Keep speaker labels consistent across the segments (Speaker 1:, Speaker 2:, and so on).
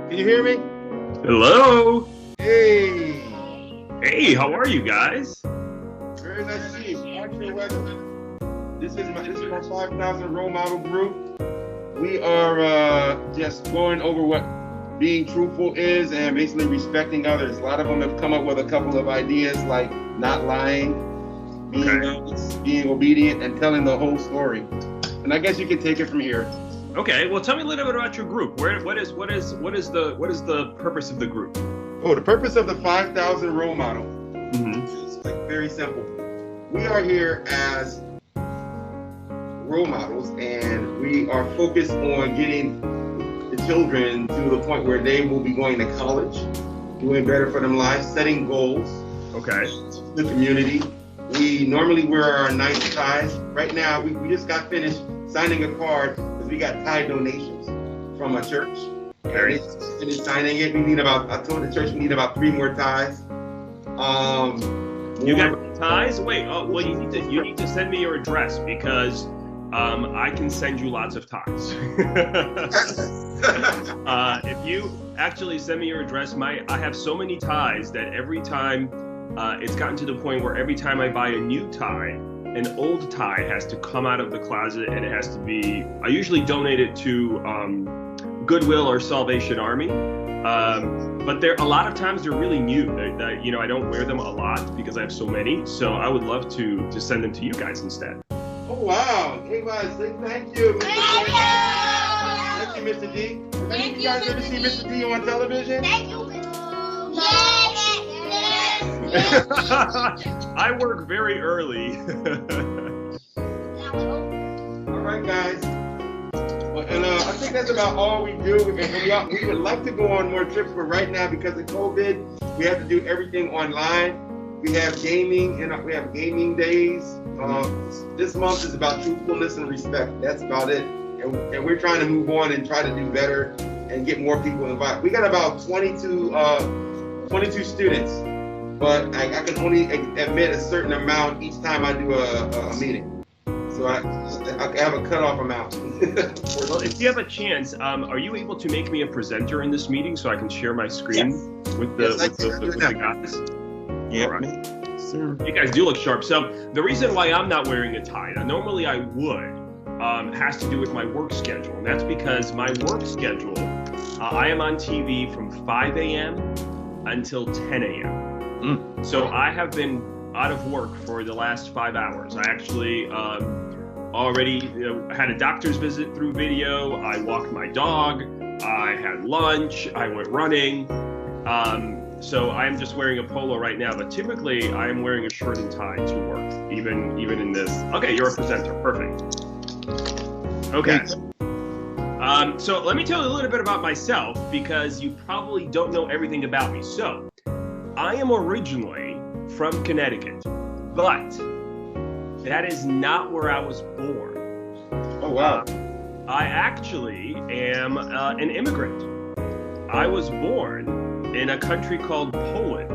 Speaker 1: Can you hear me?
Speaker 2: Hello.
Speaker 1: Hey.
Speaker 2: Hey, how are you guys?
Speaker 1: Very nice to see you. Watch your weather. This is my 5,000 role model group. We are just going over what being truthful is and basically respecting others. A lot of them have come up with a couple of ideas like not lying, being honest, being obedient, and telling the whole story. And I guess you can take it from here.
Speaker 2: Okay, well, tell me a little bit about your group. What is the purpose of the group?
Speaker 1: Oh, the purpose of the 5,000 role model is like very simple. We are here as role models, and we are focused on getting the children to the point where they will be going to college, doing better for them lives, setting goals.
Speaker 2: Okay.
Speaker 1: The community. We normally wear our nice ties. Right now, we just got finished signing a card because we got tie donations from a church.
Speaker 2: Very
Speaker 1: finished signing it. I told the church we need about 3 more ties.
Speaker 2: You got ties? Wait. Oh, well, you need to send me your address because I can send you lots of ties. If you actually send me your address, I have so many ties that every time it's gotten to the point where every time I buy a new tie, an old tie has to come out of the closet, and it has to be. I usually donate it to Goodwill or Salvation Army. But a lot of times they're really new. I don't wear them a lot because I have so many. So I would love to send them to you guys instead.
Speaker 1: Oh wow! Hey guys, thank you. Thank you, Mr. D. Thank you guys ever see Mr. D on television?
Speaker 3: Thank you.
Speaker 2: I work very early.
Speaker 1: All right, guys. Well, and I think that's about all we do. And we would like to go on more trips, but right now, because of COVID, we have to do everything online. We have gaming, and we have gaming days. This month is about truthfulness and respect. That's about it. And we're trying to move on and try to do better and get more people involved. We got about 22 students, but I can only admit a certain amount each time I do a meeting. So I have a cutoff amount.
Speaker 2: Well, if you have a chance, are you able to make me a presenter in this meeting so I can share my screen with the guys?
Speaker 1: Yeah.
Speaker 2: All right. Sir. You guys do look sharp. So the reason why I'm not wearing a tie, now normally I would, has to do with my work schedule. And that's because my work schedule, I am on TV from 5 a.m. until 10 a.m. So I have been out of work for the last 5 hours. I actually already had a doctor's visit through video. I walked my dog. I had lunch. I went running. So I'm just wearing a polo right now, but typically I am wearing a shirt and tie to work, even in this. Okay, you're a presenter. Perfect. Okay. So let me tell you a little bit about myself because you probably don't know everything about me. So I am originally from Connecticut, but that is not where I was born.
Speaker 1: Oh, wow.
Speaker 2: I actually am an immigrant. I was born in a country called Poland,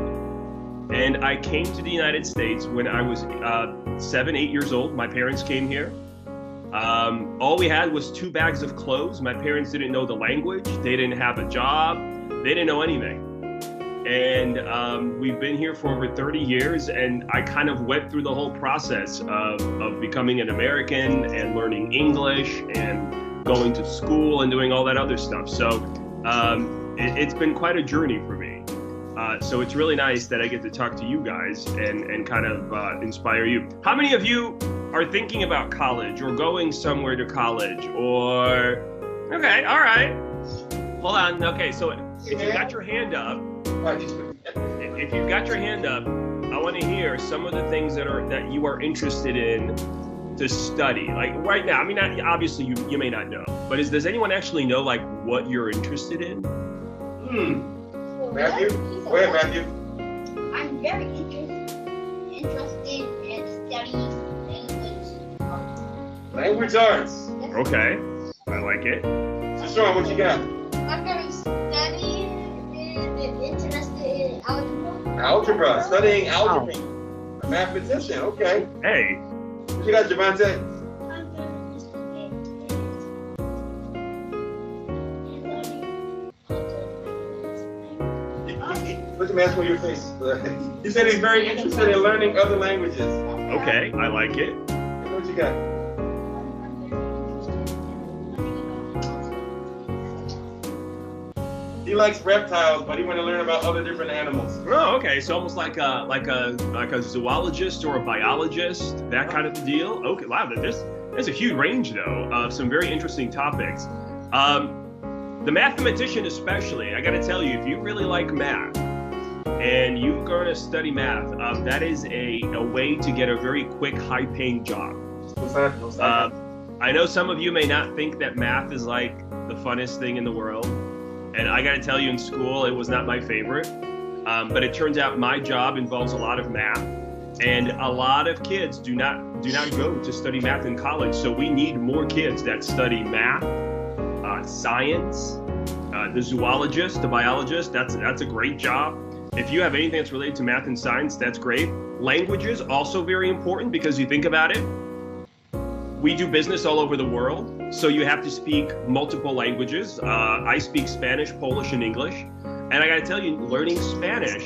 Speaker 2: and I came to the United States when I was 7, 8 years old. My parents came here. All we had was 2 bags of clothes. My parents didn't know the language. They didn't have a job. They didn't know anything. And we've been here for over 30 years, and I kind of went through the whole process of becoming an American and learning English and going to school and doing all that other stuff. So it's been quite a journey for me. So it's really nice that I get to talk to you guys and kind of inspire you. How many of you are thinking about college or going somewhere to college or... Okay, all right. Hold on. Okay, so if you got your hand up, I want to hear some of the things that you are interested in to study. Like right now, I mean, obviously you may not know, but does anyone actually know like what you're interested in?
Speaker 1: Matthew? Go ahead, Matthew.
Speaker 3: I'm very interested in studying
Speaker 1: Language arts.
Speaker 2: Okay, I like it.
Speaker 1: So Sean, what you got?
Speaker 3: I'm very interested in algebra.
Speaker 1: Algebra, studying algebra. A mathematician, okay.
Speaker 2: Hey.
Speaker 1: What you got, Javante? the mask on your face. He said he's very interested in learning other languages.
Speaker 2: Okay, I like it.
Speaker 1: What you got? He likes reptiles, but he want to learn about other different animals.
Speaker 2: Oh, okay. So almost like a zoologist or a biologist, that kind of deal. Okay, wow. There's a huge range though of some very interesting topics. The mathematician especially, I got to tell you, if you really like math and you're going to study math, that is a way to get a very quick, high-paying job. I know some of you may not think that math is like the funnest thing in the world. And I got to tell you, in school, it was not my favorite. But it turns out my job involves a lot of math. And a lot of kids do not go to study math in college. So we need more kids that study math, science, the zoologist, the biologist. That's a great job. If you have anything that's related to math and science, that's great. Languages, also very important, because you think about it, we do business all over the world, so you have to speak multiple languages. I speak Spanish, Polish, and English. And I gotta tell you, learning Spanish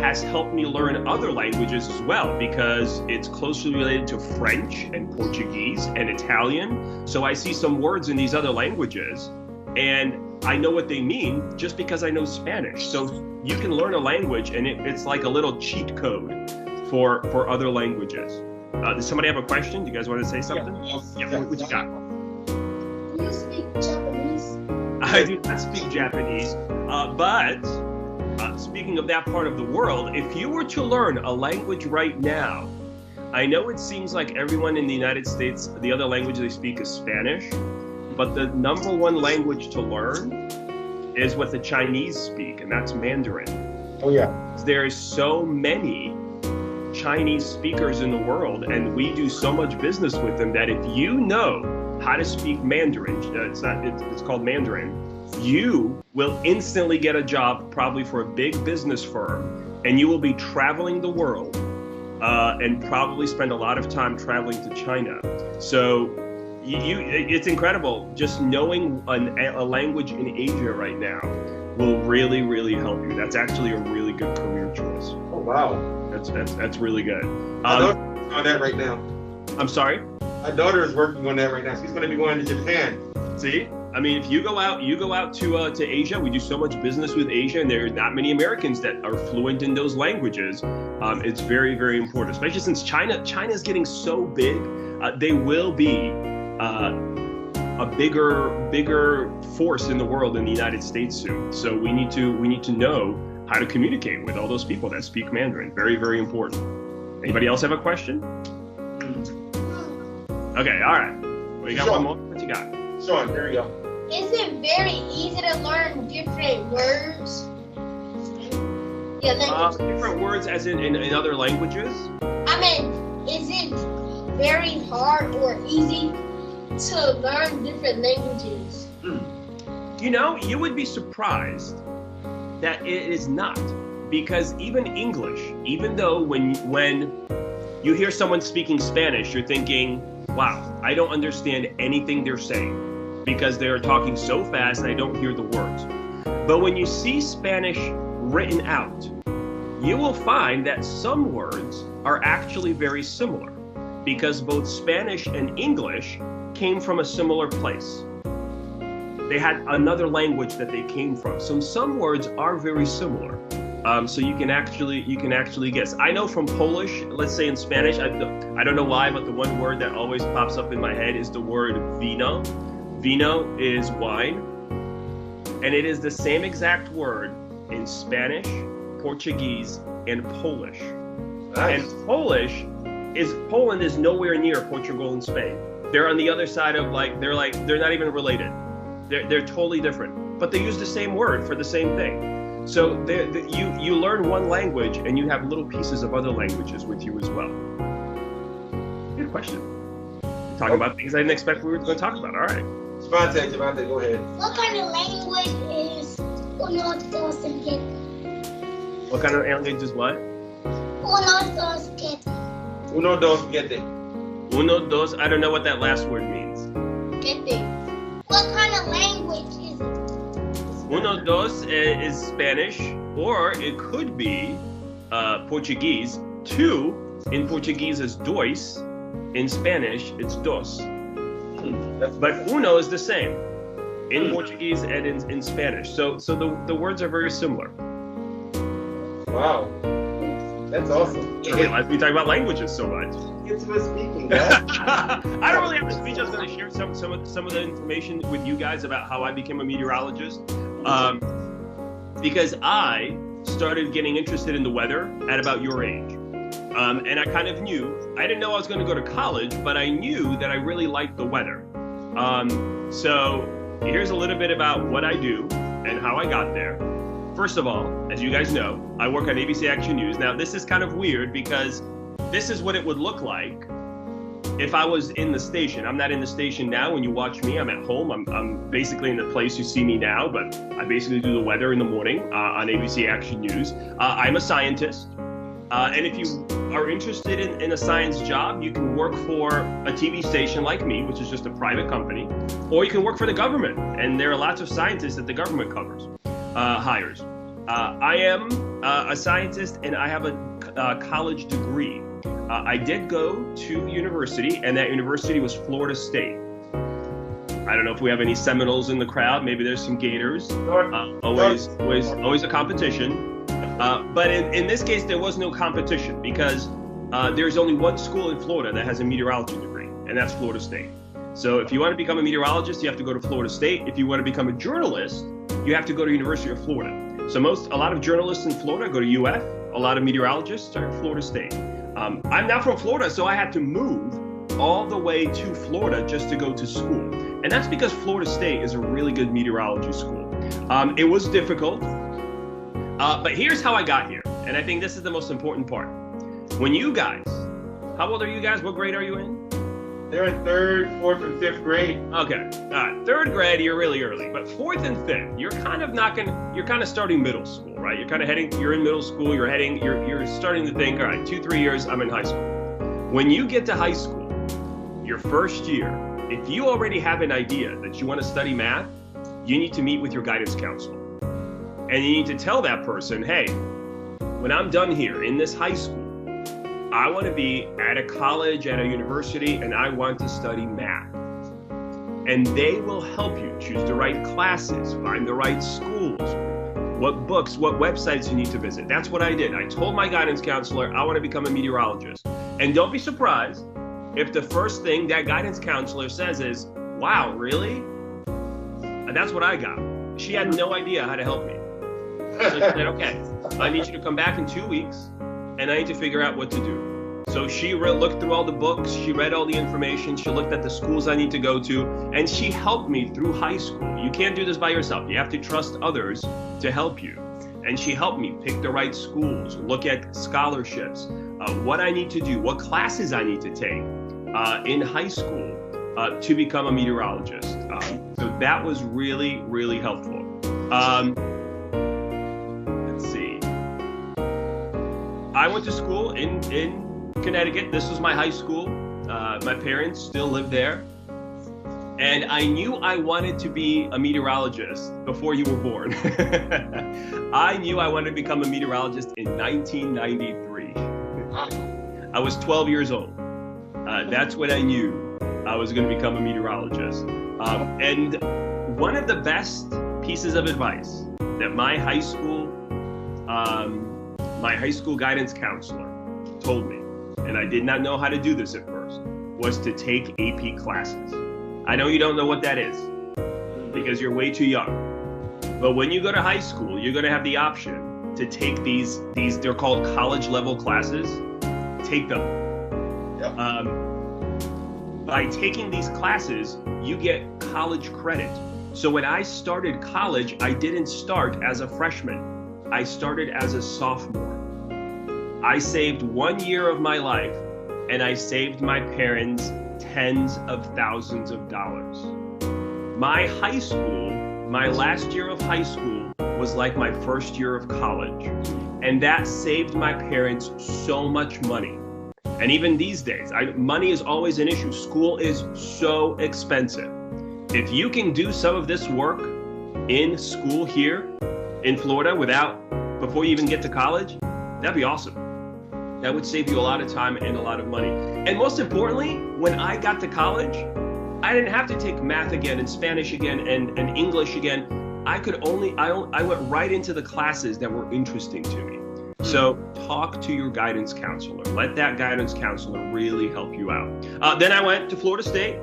Speaker 2: has helped me learn other languages as well, because it's closely related to French and Portuguese and Italian. So I see some words in these other languages, and I know what they mean just because I know Spanish. So you can learn a language, and it's like a little cheat code for other languages. Does somebody have a question? Do you guys want to say something? Yeah. What you got?
Speaker 3: Do you speak Japanese?
Speaker 2: I do not speak Japanese, but speaking of that part of the world, if you were to learn a language right now, I know it seems like everyone in the United States, the other language they speak is Spanish, but the number one language to learn is what the Chinese speak, and that's Mandarin.
Speaker 1: Oh yeah.
Speaker 2: There's so many Chinese speakers in the world, and we do so much business with them, that if you know how to speak Mandarin, it's called Mandarin, you will instantly get a job probably for a big business firm, and you will be traveling the world and probably spend a lot of time traveling to China. So it's incredible. Just knowing a language in Asia right now will really, really help you. That's actually a really good career choice.
Speaker 1: Oh wow.
Speaker 2: That's really good.
Speaker 1: My daughter's working on that right now.
Speaker 2: I'm sorry?
Speaker 1: My daughter is working on that right now. She's going to be going to Japan.
Speaker 2: See? I mean, if you go out to Asia. We do so much business with Asia, and there are not many Americans that are fluent in those languages. It's very, very important, especially since China is getting so big. They will be a bigger force in the world than the United States soon. So we need to know how to communicate with all those people that speak Mandarin. Very, very important. Anybody else have a question? Okay, all right. We got one more. What you got?
Speaker 1: Sean, there you go.
Speaker 3: Is it very easy to learn different words? Yeah,
Speaker 2: different words as in other languages?
Speaker 3: I mean, is it very hard or easy to learn different languages?
Speaker 2: You know, you would be surprised that it is not, because even English, even though when you hear someone speaking Spanish, you're thinking, wow, I don't understand anything they're saying because they're talking so fast and I don't hear the words. But when you see Spanish written out, you will find that some words are actually very similar, because both Spanish and English came from a similar place. They had another language that they came from. So some words are very similar. So you can actually guess. I know from Polish, let's say in Spanish, I don't know why, but the one word that always pops up in my head is the word vino. Vino is wine. And it is the same exact word in Spanish, Portuguese, and Polish. Nice. And Poland is nowhere near Portugal and Spain. They're on the other side of they're not even related. They're totally different, but they use the same word for the same thing. So you learn one language and you have little pieces of other languages with you as well. Good question. Talking about things I didn't expect we were going to talk about. All right.
Speaker 1: Javante, go ahead.
Speaker 3: What kind of language is uno, dos, siete?
Speaker 2: What kind of language is what?
Speaker 3: Uno, dos, siete.
Speaker 1: Uno, dos, siete.
Speaker 2: Uno, dos, I don't know what that last word means.
Speaker 3: Siete. What kind of language is it?
Speaker 2: Uno, dos is Spanish. or it could be Portuguese. Two in Portuguese is dois. In Spanish, it's dos. But uno is the same in Portuguese and in Spanish. So the words are very similar.
Speaker 1: Wow. That's awesome.
Speaker 2: I realize we talk about languages so much.
Speaker 1: Get to us speaking, guys.
Speaker 2: I don't really have a speech. I was going to share some of the information with you guys about how I became a meteorologist. Because I started getting interested in the weather at about your age. And I kind of knew, I didn't know I was going to go to college, but I knew that I really liked the weather. So here's a little bit about what I do and how I got there. First of all, as you guys know, I work on ABC Action News. Now, this is kind of weird because this is what it would look like if I was in the station. I'm not in the station now. When you watch me, I'm at home. I'm basically in the place you see me now, but I basically do the weather in the morning on ABC Action News. I'm a scientist. And if you are interested in a science job, you can work for a TV station like me, which is just a private company, or you can work for the government. And there are lots of scientists that the government hires. I am a scientist, and I have a college degree. I did go to university, and that university was Florida State. I don't know if we have any Seminoles in the crowd. Maybe there's some Gators. Always a competition. But in this case, there was no competition because there's only one school in Florida that has a meteorology degree, and that's Florida State. So if you want to become a meteorologist, you have to go to Florida State. If you want to become a journalist, you have to go to University of Florida. So a lot of journalists in Florida go to UF. A lot of meteorologists are at Florida State. I'm not from Florida, so I had to move all the way to Florida just to go to school. And that's because Florida State is a really good meteorology school. It was difficult. But here's how I got here, and I think this is the most important part. When you guys, how old are you guys? What grade are you in?
Speaker 1: They're in 3rd, 4th, and 5th grade.
Speaker 2: Okay, 3rd grade, you're really early, but 4th and 5th, you're kind of starting middle school, right? You're in middle school, you're starting to think, all right, 2-3 years, I'm in high school. When you get to high school, your first year, if you already have an idea that you want to study math, you need to meet with your guidance counselor. And you need to tell that person, hey, when I'm done here in this high school, I want to be at a college, at a university, and I want to study math. And they will help you choose the right classes, find the right schools, what books, what websites you need to visit. That's what I did. I told my guidance counselor, I want to become a meteorologist. And don't be surprised if the first thing that guidance counselor says is, wow, really? And that's what I got. She had no idea how to help me. So she said, okay, I need you to come back in 2 weeks, and I need to figure out what to do. So she looked through all the books, she read all the information, she looked at the schools I need to go to, and she helped me through high school. You can't do this by yourself. You have to trust others to help you. And she helped me pick the right schools, look at scholarships, what I need to do, what classes I need to take in high school to become a meteorologist. So that was really, really helpful. I went to school in Connecticut. This was my high school. My parents still live there. And I knew I wanted to be a meteorologist before you were born. I knew I wanted to become a meteorologist in 1993. I was 12 years old. That's when I knew I was going to become a meteorologist. And one of the best pieces of advice that my high school guidance counselor told me, and I did not know how to do this at first, was to take AP classes. I know you don't know what that is because you're way too young. But when you go to high school, you're going to have the option to take these they're called college level classes. Take them.
Speaker 1: Yep.
Speaker 2: By taking these classes, you get college credit. So when I started college, I didn't start as a freshman. I started as a sophomore. I saved 1 year of my life, and I saved my parents tens of thousands of dollars. My high school, my last year of high school, was like my first year of college. And that saved my parents so much money. And even these days, money is always an issue. School is so expensive. If you can do some of this work in school here in Florida without before you even get to college, that'd be awesome. That would save you a lot of time and a lot of money. And most importantly, when I got to college, I didn't have to take math again and Spanish again and English again. I went right into the classes that were interesting to me. So talk to your guidance counselor. Let that guidance counselor really help you out. Then I went to Florida State.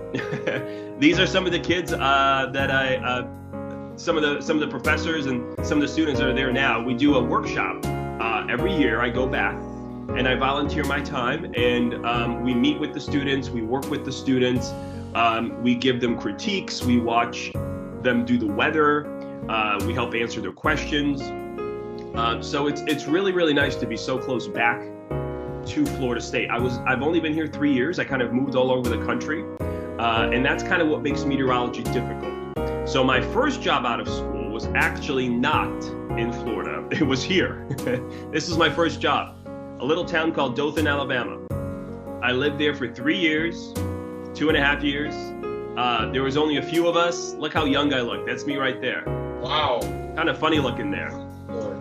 Speaker 2: These are some of the kids that some of the professors and some of the students that are there now. We do a workshop every year. I go back and I volunteer my time, and we meet with the students. We work with the students. We give them critiques. We watch them do the weather. We help answer their questions. So it's really, really nice to be so close back to Florida State. I've only been here 3 years. I kind of moved all over the country. And that's kind of what makes meteorology difficult. So my first job out of school was actually not in Florida. It was here. This is my first job. A little town called Dothan, Alabama. I lived there for 3 years, 2.5 years. There was only a few of us. Look how young I look. That's me right there.
Speaker 1: Wow.
Speaker 2: Kind of funny looking there.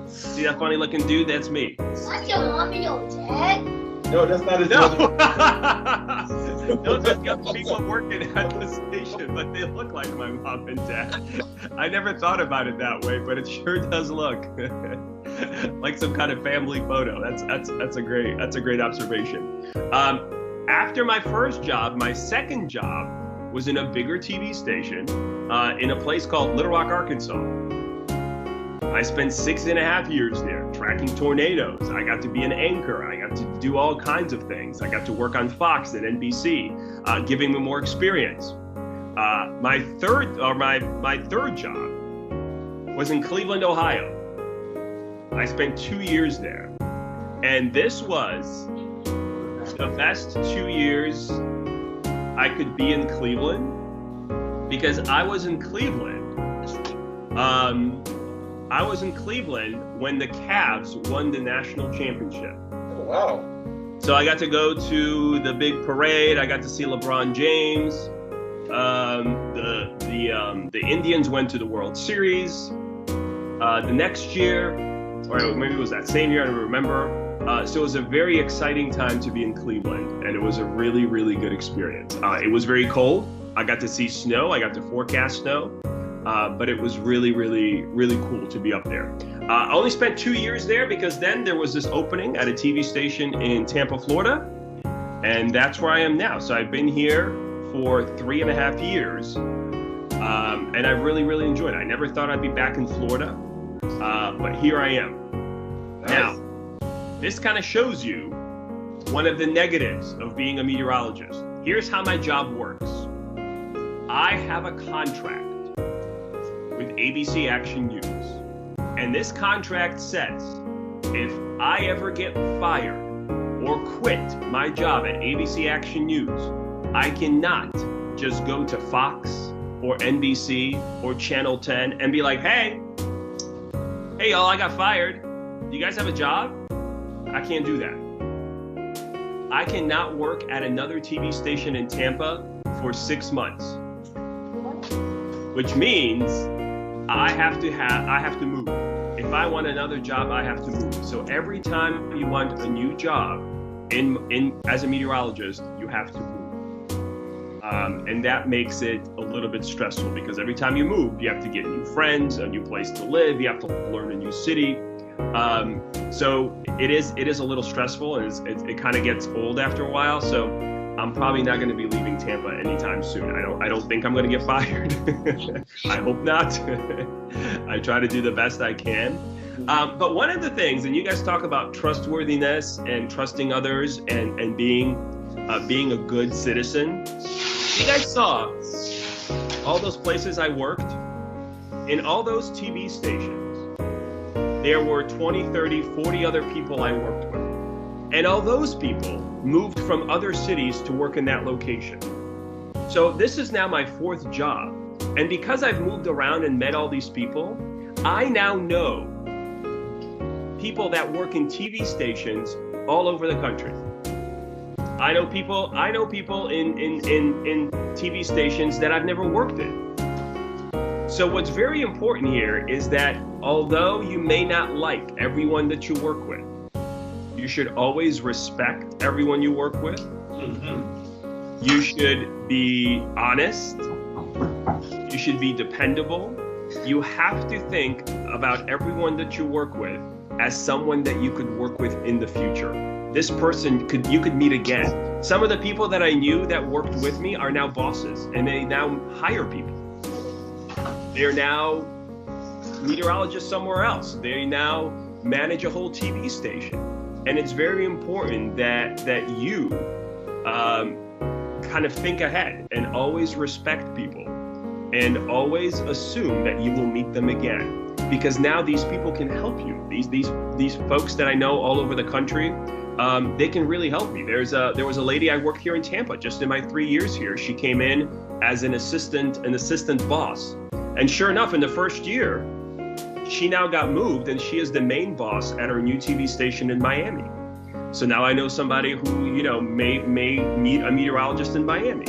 Speaker 2: See that funny looking dude? That's me.
Speaker 3: That's your mommy or dad?
Speaker 1: No, that's not his mother.
Speaker 2: Those are young people working at the station, but they look like my mom and dad. I never thought about it that way, but it sure does look like some kind of family photo. That's a great observation. After my first job, my second job was in a bigger TV station in a place called Little Rock, Arkansas. I spent 6.5 years there tracking tornadoes. I got to be an anchor. I got to do all kinds of things. I got to work on Fox and NBC, giving me more experience. My third job was in Cleveland, Ohio. I spent 2 years there. And this was the best 2 years I could be in Cleveland, because I was in Cleveland. I was in Cleveland when the Cavs won the national championship.
Speaker 1: Oh, wow.
Speaker 2: So I got to go to the big parade. I got to see LeBron James. The Indians went to the World Series. The next year, or maybe it was that same year, I don't remember. So it was a very exciting time to be in Cleveland, and it was a really, really good experience. It was very cold. I got to see snow. I got to forecast snow. But it was really, really, really cool to be up there. I only spent 2 years there because then there was this opening at a TV station in Tampa, Florida, and that's where I am now. So I've been here for 3.5 years, and I really, really enjoyed it. I never thought I'd be back in Florida, but here I am. Nice. Now, this kind of shows you one of the negatives of being a meteorologist. Here's how my job works. I have a contract with ABC Action News. And this contract says, if I ever get fired or quit my job at ABC Action News, I cannot just go to Fox or NBC or Channel 10 and be like, hey y'all, I got fired. Do you guys have a job? I can't do that. I cannot work at another TV station in Tampa for 6 months, which means I have to move. If I want another job, I have to move. So every time you want a new job as a meteorologist, you have to move. And that makes it a little bit stressful because every time you move, you have to get new friends, a new place to live, you have to learn a new city. So it is a little stressful, and it kind of gets old after a while. So I'm probably not going to be leaving Tampa anytime soon. I don't think I'm going to get fired. I hope not. I try to do the best I can. But one of the things, and you guys talk about trustworthiness and trusting others and being a good citizen. You guys saw all those places I worked. In all those TV stations, there were 20, 30, 40 other people I worked with. And all those people moved from other cities to work in that location. So this is now my 4th job. And because I've moved around and met all these people, I now know people that work in TV stations all over the country. I know people in TV stations that I've never worked in. So what's very important here is that although you may not like everyone that you work with, you should always respect everyone you work with. You should be honest. You should be dependable. You have to think about everyone that you work with as someone that you could work with in the future. This person you could meet again. Some of the people that I knew that worked with me are now bosses, and they now hire people. They're now meteorologists somewhere else. They now manage a whole TV station. And it's very important that you kind of think ahead and always respect people and always assume that you will meet them again, because now these people can help you. These folks that I know all over the country, they can really help me. There was a lady I worked here in Tampa just in my 3 years here. She came in as an assistant boss, and sure enough, in the first year, she now got moved, and she is the main boss at our new TV station in Miami. So now I know somebody who may meet a meteorologist in Miami.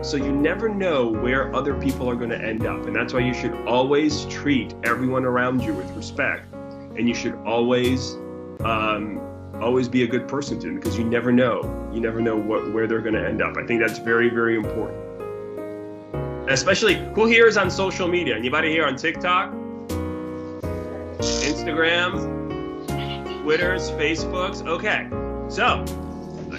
Speaker 2: So you never know where other people are going to end up, and that's why you should always treat everyone around you with respect, and you should always be a good person to them, because you never know where they're going to end up. I think that's very, very important. Especially, who here is on social media? Anybody here on TikTok, Instagram, Twitters, Facebooks? Okay, so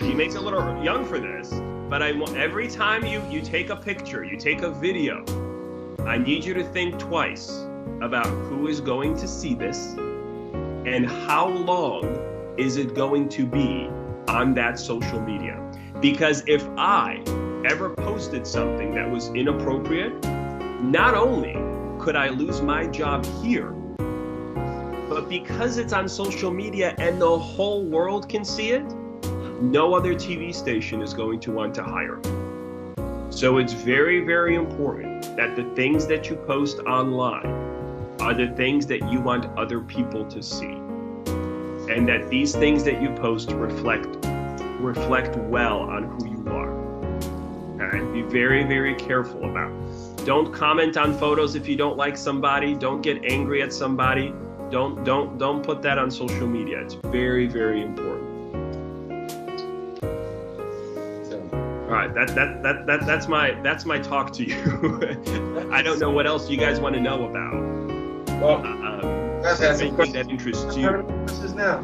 Speaker 2: you may be a little young for this, but I want every time you take a picture, you take a video, I need you to think twice about who is going to see this and how long is it going to be on that social media. Because if I ever posted something that was inappropriate, not only could I lose my job here, but because it's on social media and the whole world can see it, no other TV station is going to want to hire me. So it's very, very important that the things that you post online are the things that you want other people to see. And that these things that you post reflect well on who you are. Okay? Be very, very careful about it. Don't comment on photos if you don't like somebody. Don't get angry at somebody. Don't put that on social media. It's very, very important. All right, that's my talk to you. I don't know what else you guys want to know about.
Speaker 1: Well, let's ask some
Speaker 2: anything
Speaker 1: questions.
Speaker 2: that interests you.
Speaker 1: Questions now.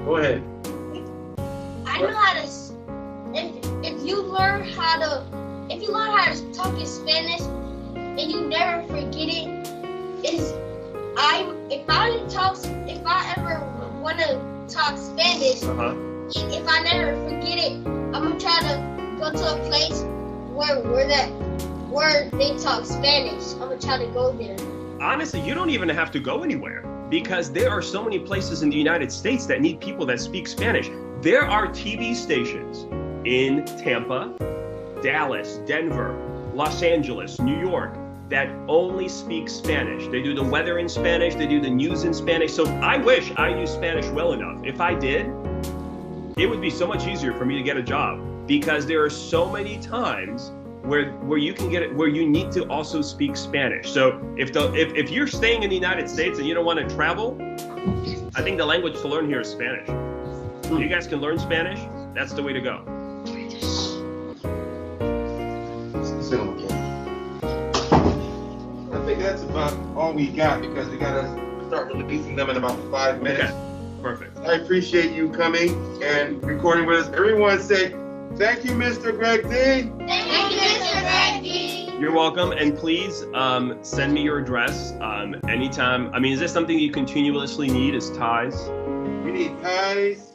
Speaker 1: Go ahead.
Speaker 3: I know how to. If you learn how to talk in Spanish and you never forget it, if I ever want to talk Spanish, if I never forget it, I'm gonna try to go to a place where they talk Spanish. I'm gonna try to go there.
Speaker 2: Honestly, you don't even have to go anywhere, because there are so many places in the United States that need people that speak Spanish. There are TV stations in Tampa, Dallas, Denver, Los Angeles, New York that only speak Spanish. They do the weather in Spanish, they do the news in Spanish. So I wish I knew Spanish well enough. If I did, it would be so much easier for me to get a job, because there are so many times where you can get it, where you need to also speak Spanish. So if you're staying in the United States and you don't want to travel, I think the language to learn here is Spanish. If you guys can learn Spanish, that's the way to go.
Speaker 1: I think that's about all we got, because we gotta start releasing them in about 5 minutes.
Speaker 2: Okay, perfect.
Speaker 1: I appreciate you coming and recording with us. Everyone say, thank you, Mr. Greg D.
Speaker 3: Thank you, Mr. Greg D.
Speaker 2: You're welcome, and please send me your address anytime. I mean, is this something you continuously need, is ties?
Speaker 1: We need ties,